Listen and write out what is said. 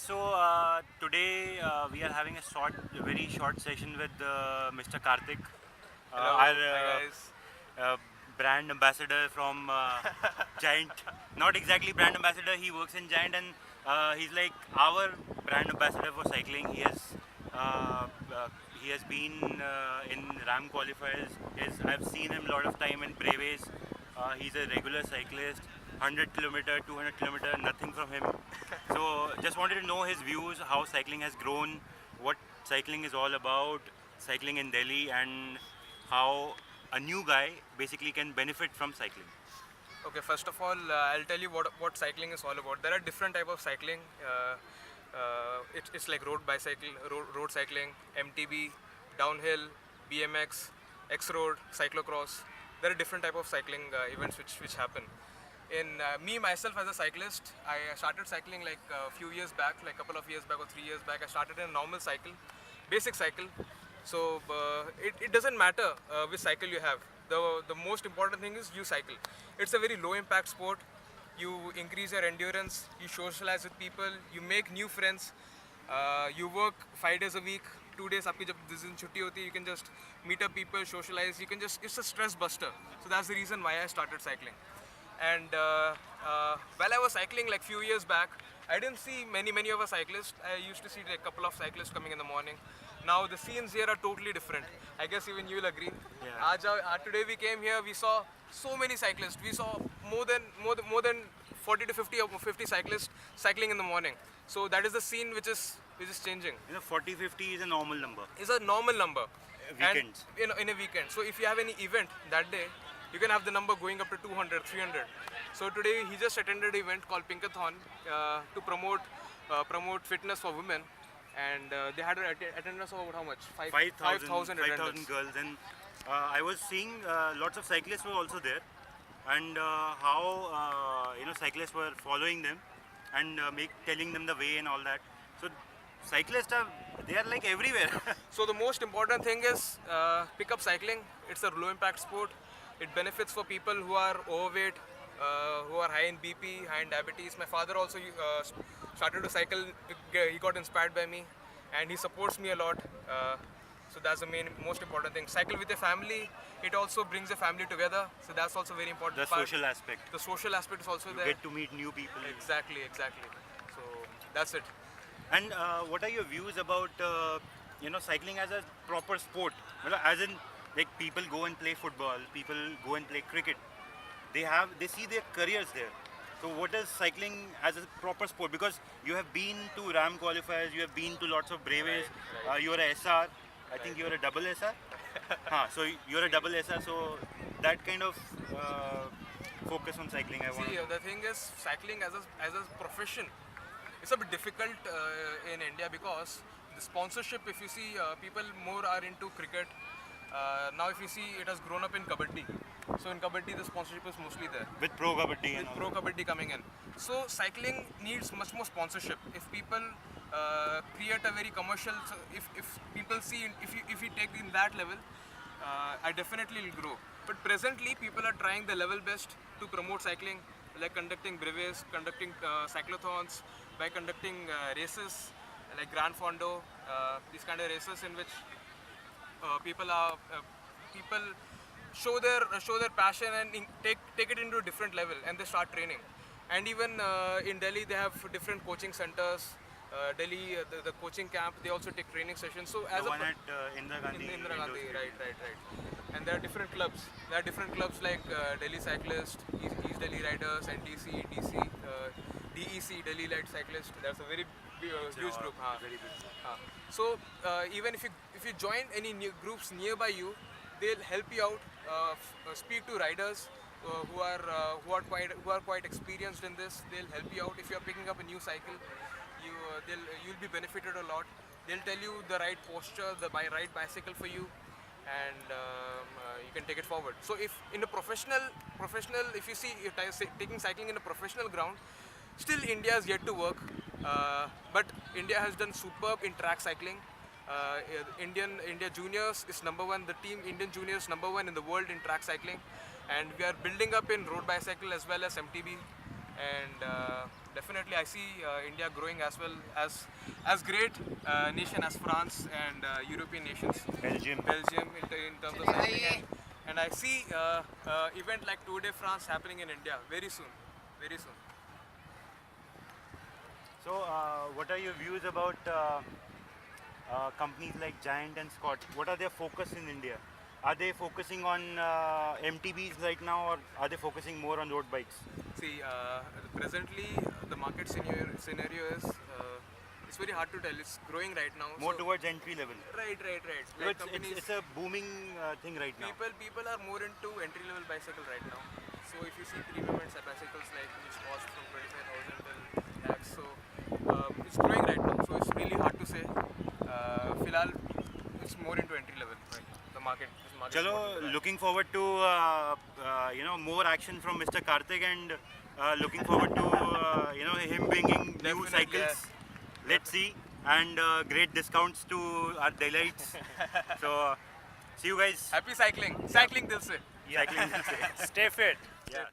Today we are having very short session with Mr. Karthik, Hello, our hi guys. brand ambassador from Giant. Not exactly brand ambassador. He works in Giant, and he's like our brand ambassador for cycling. He has been in Ram qualifiers. I've seen him a lot of time in Breves. He's a regular cyclist. 100 kilometer, 200 kilometer, nothing from him. So just wanted to know his views, how cycling has grown, what cycling is all about, cycling in Delhi, and how a new guy basically can benefit from cycling. Okay, first of all, I'll tell you what cycling is all about. There are different type of cycling. It's like road cycling, MTB, downhill, BMX, X-road, cyclocross. There are different type of cycling events which happen. In me myself as a cyclist, I started cycling like a few years back, like a couple of years back or 3 years back. I started in a normal cycle, basic cycle. So it doesn't matter which cycle you have. The most important thing is you cycle. It's a very low impact sport. You increase your endurance. You socialize with people. You make new friends. You work 5 days a week. 2 days आपकी जब जिस दिन छुट्टी होती है, you can just meet up people, socialize. You can just, it's a stress buster. So that's the reason why I started cycling. And while I was cycling like few years back, I didn't see many of a cyclists. I used to see like a couple of cyclists coming in the morning. Now the scenes here are totally different. I guess even you'll agree. Yeah. Today we came here, we saw so many cyclists. We saw more than 40 to 50 cyclists cycling in the morning. So that is the scene which is changing. 40, 50 is a normal number. It's a normal number. Weekends. And in a weekend. So if you have any event that day, you can have the number going up to 200, 300. So today he just attended an event called Pinkathon to promote fitness for women. And they had an attendance of about how much? 5,000 attendance. Girls. And I was seeing lots of cyclists were also there, and how cyclists were following them and telling them the way and all that. So cyclists they are like everywhere. So the most important thing is pick up cycling. It's a low impact sport. It benefits for people who are overweight, who are high in BP, high in diabetes. My father also started to cycle. He got inspired by me, and he supports me a lot. So that's the most important thing. Cycle with a family. It also brings a family together. So that's also very important. The social aspect. The social aspect is also there. Get to meet new people. Exactly. So that's it. And what are your views about cycling as a proper sport? As in, like, people go and play football, people go and play cricket. They see their careers there. So what is cycling as a proper sport? Because you have been to Ram qualifiers, you have been to lots of Breves. Right. You are a SR. I think you are a double SR. So you're a double SR. So that kind of focus on cycling. The thing is, cycling as a profession, it's a bit difficult in India because the sponsorship. If you see, people more are into cricket. Now if you see, it has grown up in Kabaddi. So in Kabaddi, the sponsorship is mostly there. With Pro Kabaddi. With Pro Kabaddi coming in. So cycling needs much more sponsorship. If people create a very commercial, so if people see, if you take in that level, I definitely will grow. But presently, people are trying the level best to promote cycling, like conducting breves, conducting cyclothons, by conducting races like Grand Fondo, these kind of races in which people show their passion and take it into a different level, and they start training. And even in Delhi, they have different coaching centers. Delhi, the coaching camp, they also take training sessions. So as the one at Indira Gandhi. Indira Gandhi, right. And there are different clubs. There are different clubs like Delhi Cyclist, East Delhi Riders, NTC, DC, DEC, Delhi Light Cyclist. That's a very huge group. Very big. So even if you join any new groups nearby you, they'll help you out. Speak to riders who are quite experienced in this. They'll help you out if you are picking up a new cycle. You'll be benefited a lot. They'll tell you the right posture, the right bicycle for you, and you can take it forward. So if in a professional, if you see taking cycling in a professional ground, still India is yet to work. But India has done superb in track cycling. India Juniors is number one. The team Indian Juniors number one in the world in track cycling, and we are building up in road bicycle as well as MTB. and definitely I see India growing as well as great nation as France and European nations. Belgium. Belgium in terms of cycling, and I see event like Tour de France happening in India very soon, very soon. So, what are your views about companies like Giant and Scott? What are their focus in India? Are they focusing on MTBs right now, or are they focusing more on road bikes? See, presently the market scenario is it's very hard to tell. It's growing right now. More so- towards entry level. Right. So Like it's, companies, it's a booming thing right now. people are more into entry level bicycle right now. So if you see premium and bicycles like which cost from 25,000 till lakhs, so it's growing right now. So it's really hard to say. Filal, it's more into entry level right now. The market. This market is more Chalo, into that. looking forward to more action from Mr. Karthik, and looking forward to him bringing new Definitely, cycles. yeah. Let's see, and great discounts to our delights. So see you guys. Happy cycling. Cycling dil se. Cycling. Stay fit. Yeah.